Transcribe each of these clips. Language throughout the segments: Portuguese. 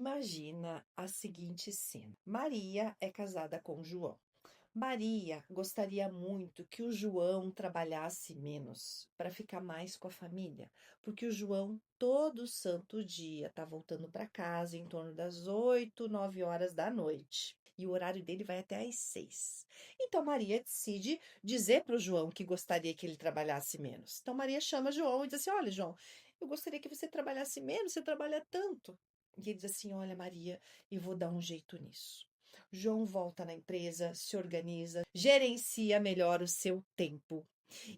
Imagina a seguinte cena: Maria é casada com João. Maria gostaria muito que o João trabalhasse menos para ficar mais com a família, porque o João todo santo dia está voltando para casa em torno das 8, 9 horas da noite. E o horário dele vai até às 6. Então Maria decide dizer para o João que gostaria que ele trabalhasse menos. Então Maria chama João e diz assim: Olha, João, eu gostaria que você trabalhasse menos, você trabalha tanto. E ele diz assim: Olha, Maria, eu vou dar um jeito nisso. João volta na empresa, se organiza, gerencia melhor o seu tempo.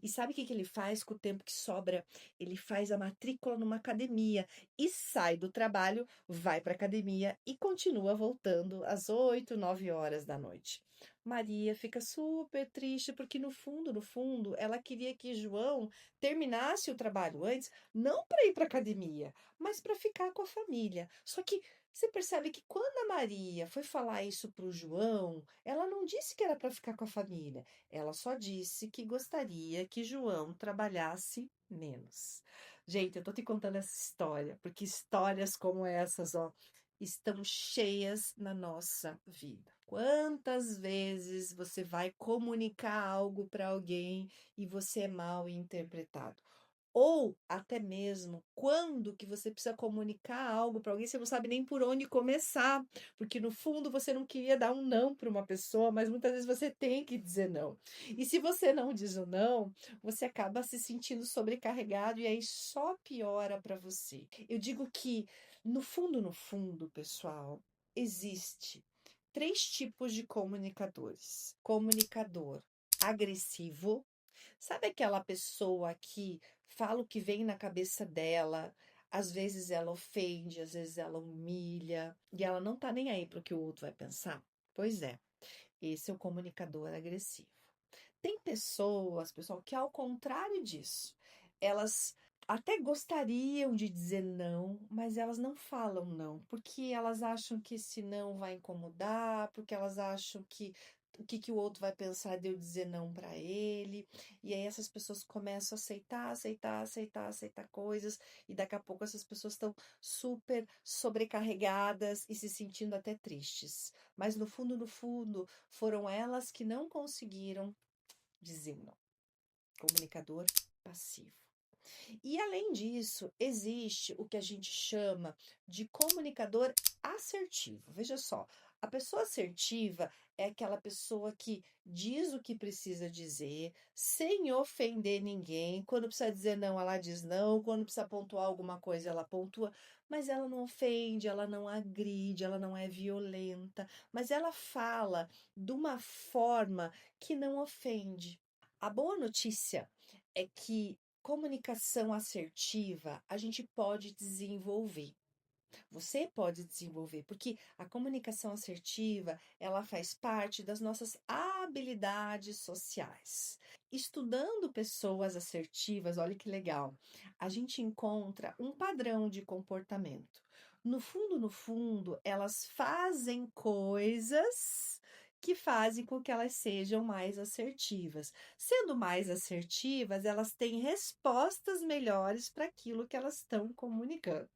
E sabe o que ele faz com o tempo que sobra? Ele faz a matrícula numa academia e sai do trabalho, vai para a academia e continua voltando às 8, 9 horas da noite. Maria fica super triste porque no fundo, ela queria que João terminasse o trabalho antes, não para ir para a academia, mas para ficar com a família. Só que você percebe que quando a Maria foi falar isso para o João, ela não disse que era para ficar com a família, ela só disse que gostaria que João trabalhasse menos. Gente, eu tô te contando essa história, porque histórias como essas, ó, estão cheias na nossa vida. Quantas vezes você vai comunicar algo para alguém e você é mal interpretado? Ou até mesmo quando que você precisa comunicar algo para alguém, você não sabe nem por onde começar, porque no fundo você não queria dar um não para uma pessoa, mas muitas vezes você tem que dizer não. E se você não diz o não, você acaba se sentindo sobrecarregado e aí só piora para você. Eu digo que no fundo, pessoal, existe três tipos de comunicadores: comunicador agressivo. Sabe aquela pessoa que fala o que vem na cabeça dela? Às vezes ela ofende, às vezes ela humilha, e ela não tá nem aí para o que o outro vai pensar? Pois é, esse é o comunicador agressivo. Tem pessoas, pessoal, que ao contrário disso, elas até gostariam de dizer não, mas elas não falam não, porque elas acham que esse não vai incomodar, porque elas acham que o que o outro vai pensar de eu dizer não para ele. E aí essas pessoas começam a aceitar coisas, e daqui a pouco essas pessoas estão super sobrecarregadas e se sentindo até tristes. Mas no fundo, foram elas que não conseguiram dizer não. Comunicador passivo. E além disso, existe o que a gente chama de comunicador assertivo. Veja só, a pessoa assertiva é aquela pessoa que diz o que precisa dizer, sem ofender ninguém. Quando precisa dizer não, ela diz não. Quando precisa pontuar alguma coisa, ela pontua. Mas ela não ofende, ela não agride, ela não é violenta. Mas ela fala de uma forma que não ofende. A boa notícia é que comunicação assertiva a gente pode desenvolver. Você pode desenvolver, porque a comunicação assertiva, ela faz parte das nossas habilidades sociais. Estudando pessoas assertivas, olha que legal, a gente encontra um padrão de comportamento. No fundo, elas fazem coisas que fazem com que elas sejam mais assertivas. Sendo mais assertivas, elas têm respostas melhores para aquilo que elas estão comunicando.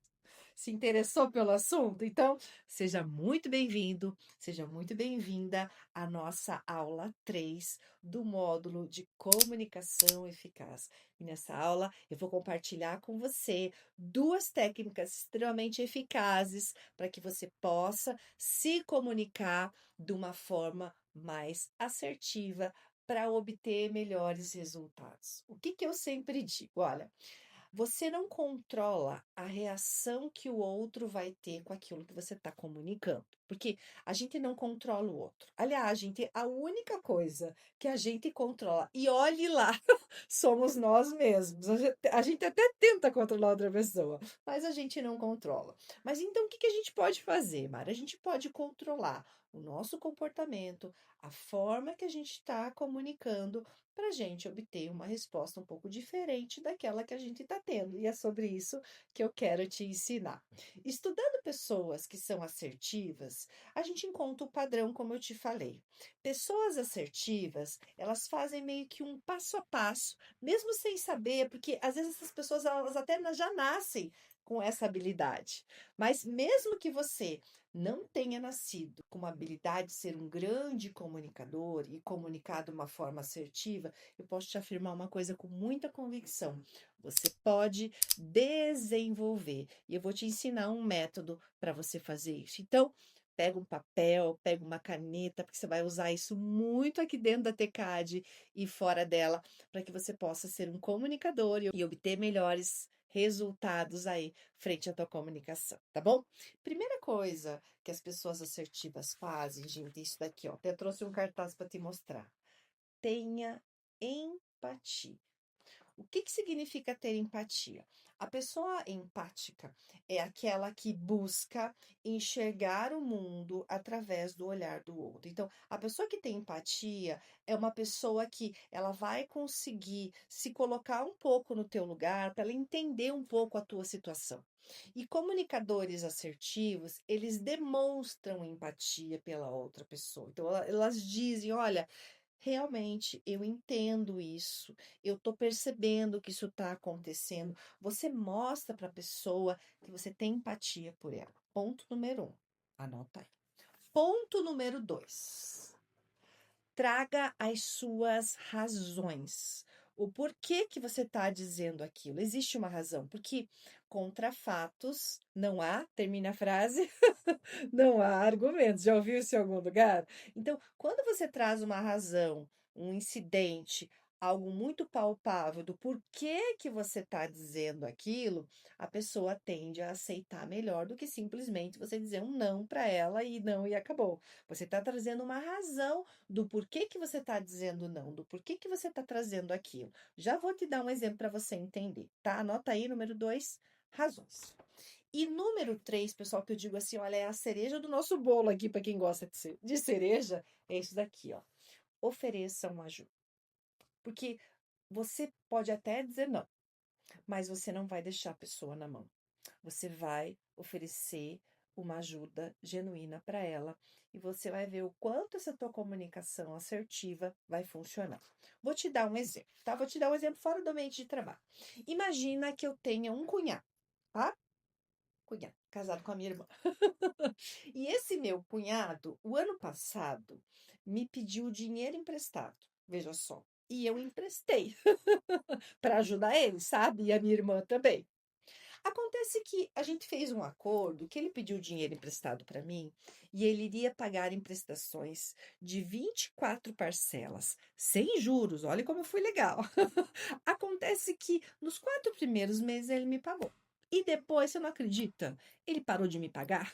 Se interessou pelo assunto? Então, seja muito bem-vindo, seja muito bem-vinda à nossa aula 3 do módulo de comunicação eficaz. E nessa aula eu vou compartilhar com você duas técnicas extremamente eficazes para que você possa se comunicar de uma forma mais assertiva para obter melhores resultados. O que eu sempre digo? Olha, você não controla a reação que o outro vai ter com aquilo que você está comunicando, porque a gente não controla o outro. Aliás, gente, a única coisa que a gente controla, e olhe lá, somos nós mesmos. A gente até tenta controlar outra pessoa, mas a gente não controla. Mas então o que a gente pode fazer, Mara? A gente pode controlar o nosso comportamento, a forma que a gente está comunicando, para a gente obter uma resposta um pouco diferente daquela que a gente está tendo. E é sobre isso que eu quero te ensinar. Estudando pessoas que são assertivas, a gente encontra o padrão, como eu te falei. Pessoas assertivas, elas fazem meio que um passo a passo, mesmo sem saber, porque às vezes essas pessoas elas até já nascem com essa habilidade. Mas mesmo que você não tenha nascido com uma habilidade de ser um grande comunicador e comunicar de uma forma assertiva, eu posso te afirmar uma coisa com muita convicção. Você pode desenvolver. E eu vou te ensinar um método para você fazer isso. Então, pega um papel, pega uma caneta, porque você vai usar isso muito aqui dentro da TECAD e fora dela, para que você possa ser um comunicador e obter melhores resultados aí frente à tua comunicação, tá bom? Primeira coisa que as pessoas assertivas fazem, gente, isso daqui, ó. Até trouxe um cartaz para te mostrar. Tenha empatia. O que que significa ter empatia? A pessoa empática é aquela que busca enxergar o mundo através do olhar do outro. Então, a pessoa que tem empatia é uma pessoa que ela vai conseguir se colocar um pouco no teu lugar para ela entender um pouco a tua situação. E comunicadores assertivos, eles demonstram empatia pela outra pessoa. Então, elas dizem, olha, realmente, eu entendo isso, eu tô percebendo que isso tá acontecendo. Você mostra para a pessoa que você tem empatia por ela. Ponto número 1. Anota aí. Ponto número 2. Traga as suas razões. O porquê que você está dizendo aquilo. Existe uma razão, porque contra fatos não há, termina a frase, não há argumentos. Já ouviu isso em algum lugar? Então, quando você traz uma razão, um incidente, algo muito palpável do porquê que você está dizendo aquilo, a pessoa tende a aceitar melhor do que simplesmente você dizer um não para ela e não e acabou. Você está trazendo uma razão do porquê que você está dizendo não, do porquê que você está trazendo aquilo. Já vou te dar um exemplo para você entender, tá? Anota aí, número 2, razões. E número 3, pessoal, que eu digo assim, olha, é a cereja do nosso bolo aqui, para quem gosta de cereja, é isso daqui, ó. Ofereça uma ajuda. Porque você pode até dizer não, mas você não vai deixar a pessoa na mão. Você vai oferecer uma ajuda genuína para ela e você vai ver o quanto essa tua comunicação assertiva vai funcionar. Vou te dar um exemplo, tá? Vou te dar um exemplo fora do ambiente de trabalho. Imagina que eu tenha um cunhado, tá? Cunhado, casado com a minha irmã. E esse meu cunhado, o ano passado, me pediu dinheiro emprestado. Veja só. E eu emprestei para ajudar ele, sabe? E a minha irmã também. Acontece que a gente fez um acordo que ele pediu dinheiro emprestado para mim e ele iria pagar em prestações de 24 parcelas, sem juros. Olha como eu fui legal. Acontece que nos 4 primeiros meses ele me pagou. E depois, você não acredita? Ele parou de me pagar.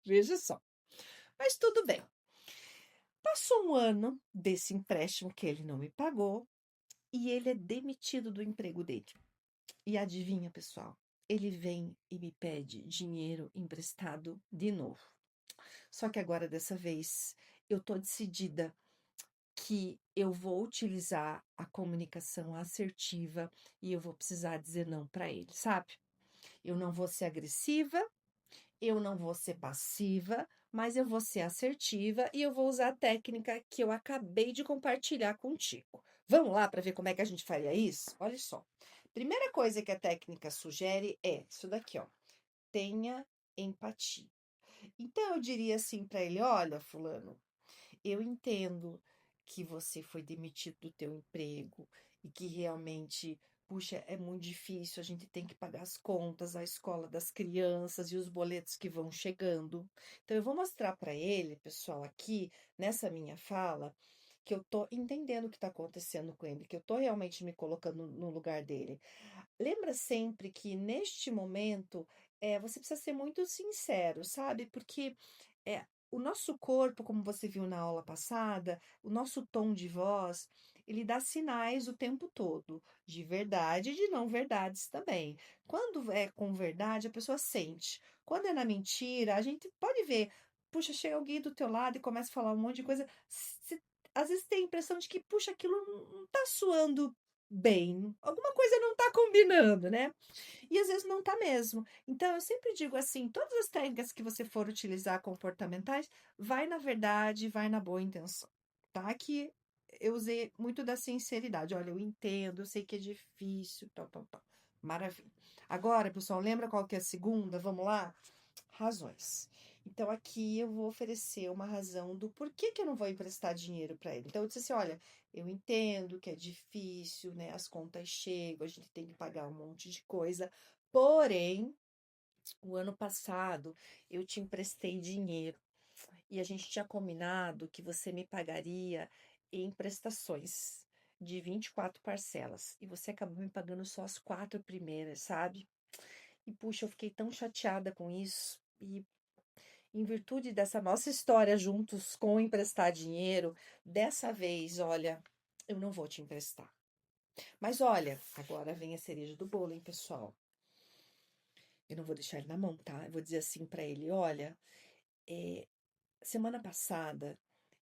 Veja só. Mas tudo bem. Passou um ano desse empréstimo que ele não me pagou e ele é demitido do emprego dele. E adivinha, pessoal? Ele vem e me pede dinheiro emprestado de novo. Só que agora, dessa vez, eu tô decidida que eu vou utilizar a comunicação assertiva e eu vou precisar dizer não para ele, sabe? Eu não vou ser agressiva, eu não vou ser passiva, mas eu vou ser assertiva e eu vou usar a técnica que eu acabei de compartilhar contigo. Vamos lá para ver como é que a gente faria isso? Olha só. Primeira coisa que a técnica sugere é isso daqui, ó. Tenha empatia. Então eu diria assim para ele: olha, fulano, eu entendo que você foi demitido do teu emprego e que realmente, puxa, é muito difícil, a gente tem que pagar as contas, a escola das crianças e os boletos que vão chegando. Então eu vou mostrar para ele, pessoal, aqui nessa minha fala, que eu tô entendendo o que está acontecendo com ele, que eu tô realmente me colocando no lugar dele. Lembra sempre que neste momento, você precisa ser muito sincero, sabe? Porque o nosso corpo, como você viu na aula passada, o nosso tom de voz, ele dá sinais o tempo todo, de verdade e de não verdades também. Quando é com verdade, a pessoa sente. Quando é na mentira, a gente pode ver, puxa, chega alguém do teu lado e começa a falar um monte de coisa, às vezes tem a impressão de que, puxa, aquilo não tá soando bem, alguma coisa não tá combinando, né? E às vezes não tá mesmo. Então, eu sempre digo assim: todas as técnicas que você for utilizar comportamentais, vai na verdade, vai na boa intenção, tá? Que eu usei muito da sinceridade. Olha, eu entendo, eu sei que é difícil, tal, tal, tal. Maravilha. Agora, pessoal, lembra qual que é a segunda? Vamos lá? Razões. Então, aqui eu vou oferecer uma razão do porquê que eu não vou emprestar dinheiro para ele. Então, eu disse assim: olha, eu entendo que é difícil, né? As contas chegam, a gente tem que pagar um monte de coisa. Porém, o ano passado eu te emprestei dinheiro e a gente tinha combinado que você me pagaria em prestações de 24 parcelas. E você acabou me pagando só as 4 primeiras, sabe? E puxa, eu fiquei tão chateada com isso. E em virtude dessa nossa história juntos com emprestar dinheiro, dessa vez, olha, eu não vou te emprestar. Mas olha, agora vem a cereja do bolo, hein, pessoal? Eu não vou deixar ele na mão, tá? Eu vou dizer assim pra ele: olha, eh, semana passada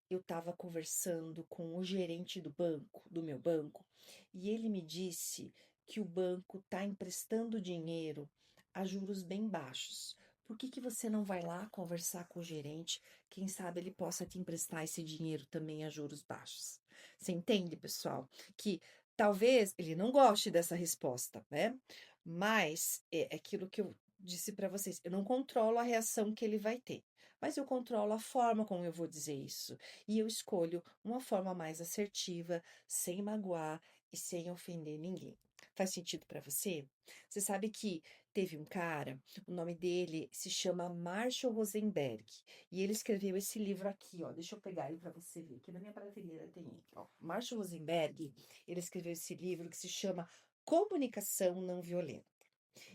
eu estava conversando com o gerente do banco, do meu banco, e ele me disse que o banco está emprestando dinheiro a juros bem baixos. Por que que você não vai lá conversar com o gerente? Quem sabe ele possa te emprestar esse dinheiro também a juros baixos. Você entende, pessoal? Que talvez ele não goste dessa resposta, né? Mas é aquilo que eu disse para vocês, eu não controlo a reação que ele vai ter, mas eu controlo a forma como eu vou dizer isso. E eu escolho uma forma mais assertiva, sem magoar e sem ofender ninguém. Faz sentido para você? Você sabe que teve um cara, o nome dele se chama Marshall Rosenberg, e ele escreveu esse livro aqui, ó. Deixa eu pegar ele para você ver. Aqui na minha prateleira tem ele, ó. Marshall Rosenberg, ele escreveu esse livro que se chama Comunicação Não Violenta.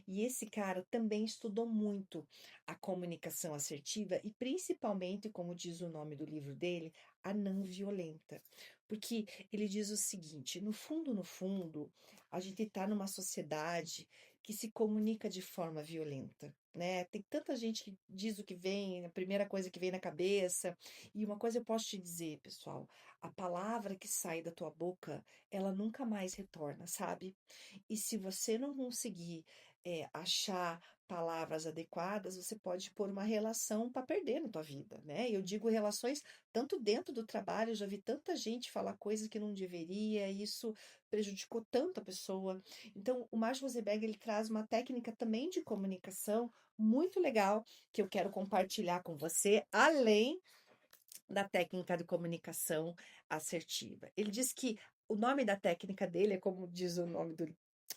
E esse cara também estudou muito a comunicação assertiva e principalmente, como diz o nome do livro dele, a não violenta. Porque ele diz o seguinte: no fundo, a gente está numa sociedade que se comunica de forma violenta, né? Tem tanta gente que diz o que vem, a primeira coisa que vem na cabeça. E uma coisa eu posso te dizer, pessoal: a palavra que sai da tua boca, ela nunca mais retorna, sabe? E se você não conseguir achar palavras adequadas, você pode pôr uma relação para perder na tua vida, né? Eu digo relações tanto dentro do trabalho, eu já vi tanta gente falar coisas que não deveria, e isso prejudicou tanto a pessoa. Então, o Marshall Rosenberg, ele traz uma técnica também de comunicação muito legal que eu quero compartilhar com você, além da técnica de comunicação assertiva. Ele diz que o nome da técnica dele é como diz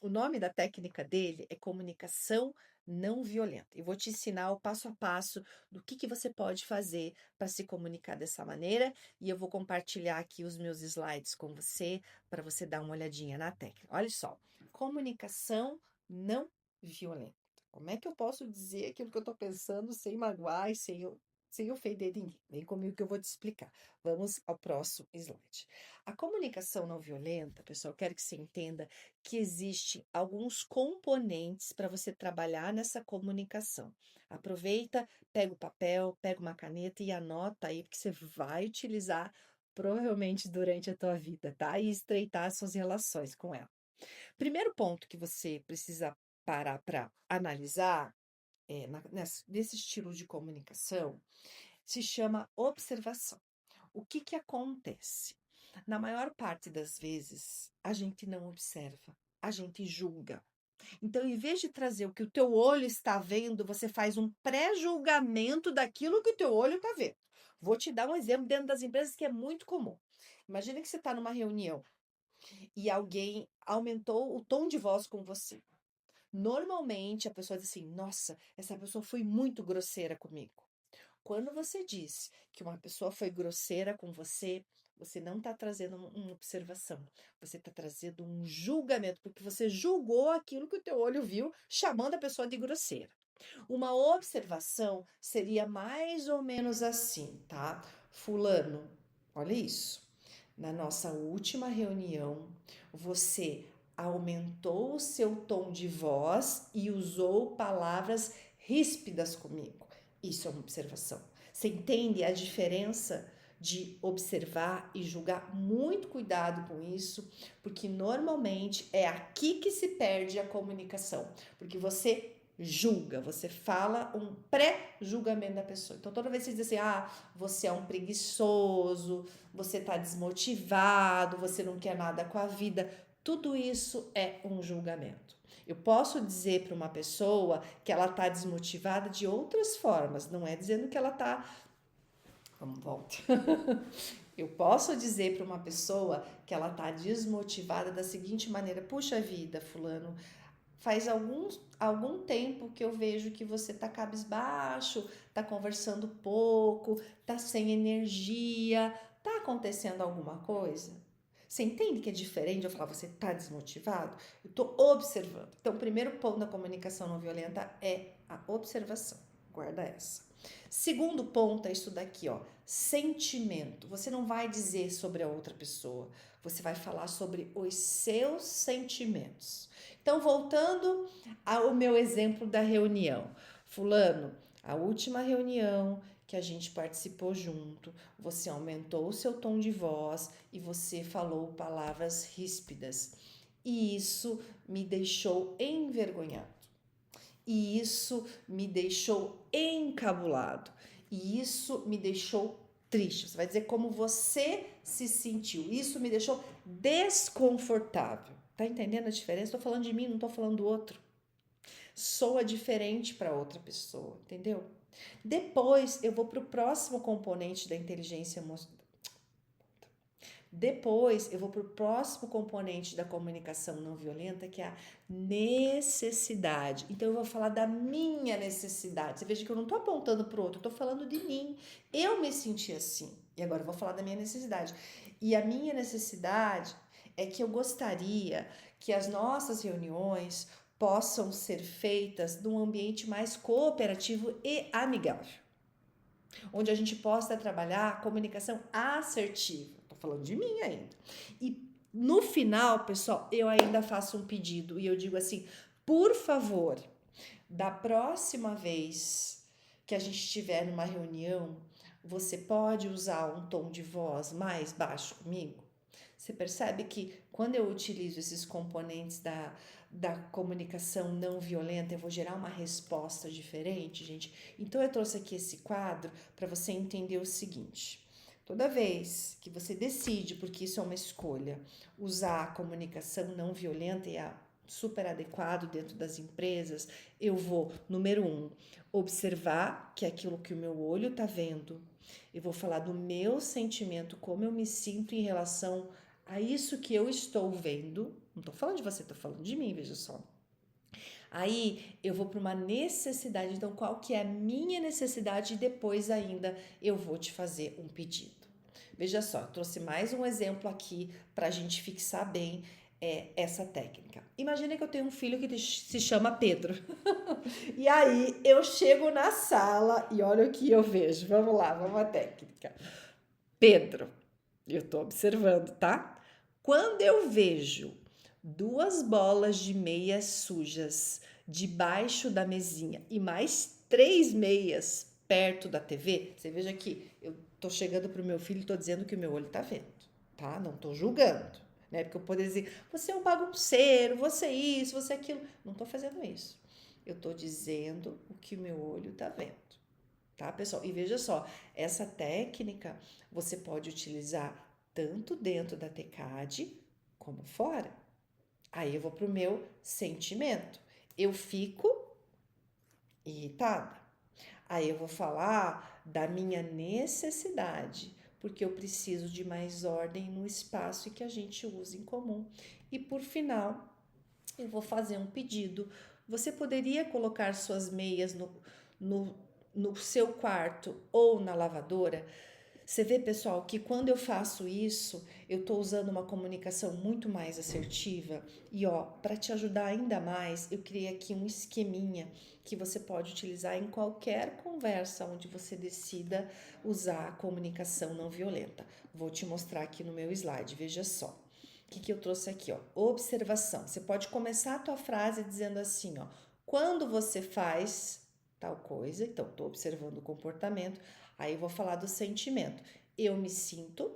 o nome da técnica dele é comunicação não violenta. Eu vou te ensinar o passo a passo do que você pode fazer para se comunicar dessa maneira e eu vou compartilhar aqui os meus slides com você para você dar uma olhadinha na técnica. Olha só, comunicação não violenta. Como é que eu posso dizer aquilo que eu estou pensando sem magoar e sem ofender ninguém? Vem comigo que eu vou te explicar. Vamos ao próximo slide. A comunicação não violenta, pessoal, eu quero que você entenda que existem alguns componentes para você trabalhar nessa comunicação. Aproveita, pega o papel, pega uma caneta e anota aí, porque você vai utilizar provavelmente durante a tua vida, tá? E estreitar as suas relações com ela. Primeiro ponto que você precisa parar para analisar nesse estilo de comunicação se chama observação. O que que acontece? Na maior parte das vezes, a gente não observa, a gente julga. Então, em vez de trazer o que o teu olho está vendo, você faz um pré-julgamento daquilo que o teu olho está vendo. Vou te dar um exemplo dentro das empresas que é muito comum. Imagina que você está numa reunião e alguém aumentou o tom de voz com você. Normalmente, a pessoa diz assim: nossa, essa pessoa foi muito grosseira comigo. Quando você diz que uma pessoa foi grosseira com você, você não está trazendo uma observação, você está trazendo um julgamento, porque você julgou aquilo que o teu olho viu, chamando a pessoa de grosseira. Uma observação seria mais ou menos assim, tá? Fulano, olha isso. Na nossa última reunião, você aumentou o seu tom de voz e usou palavras ríspidas comigo. Isso é uma observação. Você entende a diferença de observar e julgar? Muito cuidado com isso, porque normalmente é aqui que se perde a comunicação, porque você julga, você fala um pré-julgamento da pessoa. Então, toda vez que você diz assim: ah, você é um preguiçoso, você está desmotivado, você não quer nada com a vida, tudo isso é um julgamento. Eu posso dizer para uma pessoa que ela está desmotivada de outras formas, não é dizendo que ela está. Vamos, volta. Eu posso dizer para uma pessoa que ela está desmotivada da seguinte maneira: puxa vida, fulano, faz algum tempo que eu vejo que você tá cabisbaixo, tá conversando pouco, tá sem energia, tá acontecendo alguma coisa? Você entende que é diferente eu falar você tá desmotivado? Eu tô observando. Então, o primeiro ponto da comunicação não violenta é a observação. Guarda essa. Segundo ponto é isso daqui, ó, sentimento. Você não vai dizer sobre a outra pessoa, você vai falar sobre os seus sentimentos. Então, voltando ao meu exemplo da reunião. Fulano, a última reunião que a gente participou junto, você aumentou o seu tom de voz e você falou palavras ríspidas. E isso me deixou envergonhado. E isso me deixou encabulado. E isso me deixou triste. Você vai dizer como você se sentiu. Isso me deixou desconfortável. Tá entendendo a diferença? Estou falando de mim, não estou falando do outro. Soa diferente para outra pessoa, entendeu? Depois eu vou para o próximo componente da inteligência emocional. Depois eu vou para o próximo componente da comunicação não violenta, que é a necessidade. Então eu vou falar da minha necessidade. Você veja que eu não estou apontando para o outro, eu estou falando de mim. Eu me senti assim. E agora eu vou falar da minha necessidade. E a minha necessidade é que eu gostaria que as nossas reuniões possam ser feitas num ambiente mais cooperativo e amigável, onde a gente possa trabalhar a comunicação assertiva. Tô falando de mim ainda. E no final, pessoal, eu ainda faço um pedido e eu digo assim: por favor, da próxima vez que a gente estiver numa reunião, você pode usar um tom de voz mais baixo comigo? Você percebe que quando eu utilizo esses componentes da comunicação não violenta, eu vou gerar uma resposta diferente, gente? Então, eu trouxe aqui esse quadro para você entender o seguinte. Toda vez que você decide, porque isso é uma escolha, usar a comunicação não violenta e a super adequado dentro das empresas, eu vou, número 1, observar que é aquilo que o meu olho está vendo. Eu vou falar do meu sentimento, como eu me sinto em relação a isso que eu estou vendo. Não estou falando de você, estou falando de mim, veja só. Aí eu vou para uma necessidade, então qual que é a minha necessidade e depois ainda eu vou te fazer um pedido. Veja só, eu trouxe mais um exemplo aqui para a gente fixar bem essa técnica. Imagina que eu tenho um filho que se chama Pedro. E aí eu chego na sala e olha o que eu vejo. Vamos lá, vamos à técnica. Pedro, eu estou observando, tá? Quando eu vejo 2 bolas de meias sujas debaixo da mesinha e mais 3 meias perto da TV, você veja que eu tô chegando pro meu filho e tô dizendo que o meu olho tá vendo, tá? Não tô julgando, né? Porque eu poderia dizer, você é um bagunceiro, você é isso, você é aquilo. Não tô fazendo isso. Eu tô dizendo o que o meu olho tá vendo. Tá, pessoal? E veja só, essa técnica você pode utilizar tanto dentro da TCAD como fora. Aí eu vou pro meu sentimento. Eu fico irritada. Aí eu vou falar da minha necessidade, porque eu preciso de mais ordem no espaço que a gente usa em comum. E por final, eu vou fazer um pedido. Você poderia colocar suas meias no, no seu quarto ou na lavadora? Você vê, pessoal, que quando eu faço isso, eu estou usando uma comunicação muito mais assertiva. E ó, para te ajudar ainda mais, eu criei aqui um esqueminha que você pode utilizar em qualquer conversa onde você decida usar a comunicação não violenta. Vou te mostrar aqui no meu slide, veja só. O que eu trouxe aqui, ó? Observação. Você pode começar a tua frase dizendo assim, ó: quando você faz tal coisa, então estou observando o comportamento. Aí eu vou falar do sentimento. Eu me sinto.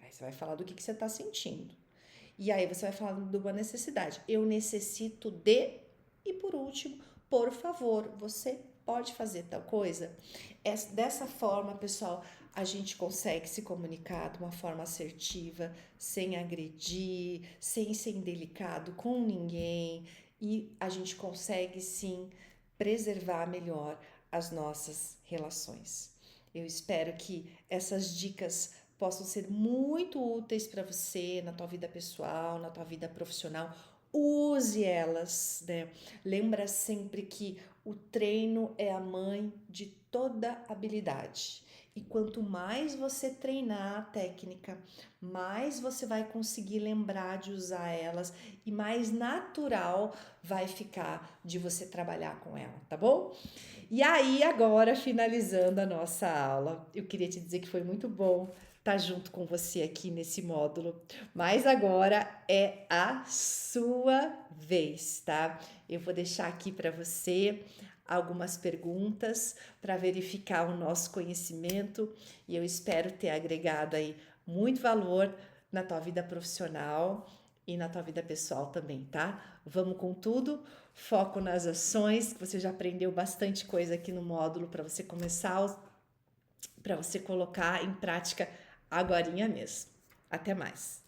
Aí você vai falar do que você está sentindo. E aí você vai falar de uma necessidade. Eu necessito de. E por último, por favor, você pode fazer tal coisa? Dessa forma, pessoal, a gente consegue se comunicar de uma forma assertiva, sem agredir, sem ser indelicado com ninguém. e a gente consegue sim preservar melhor as nossas relações. Eu espero que essas dicas possam ser muito úteis para você na tua vida pessoal, na tua vida profissional. Use elas, né? Lembra sempre que o treino é a mãe de toda habilidade. E quanto mais você treinar a técnica, mais você vai conseguir lembrar de usar elas e mais natural vai ficar de você trabalhar com ela, tá bom? E aí, agora, finalizando a nossa aula, eu queria te dizer que foi muito bom estar junto com você aqui nesse módulo, mas agora é a sua vez, tá? Eu vou deixar aqui para você algumas perguntas para verificar o nosso conhecimento e eu espero ter agregado aí muito valor na tua vida profissional e na tua vida pessoal também, tá? Vamos com tudo. Foco nas ações, que você já aprendeu bastante coisa aqui no módulo para você começar, para você colocar em prática agorinha mesmo. Até mais!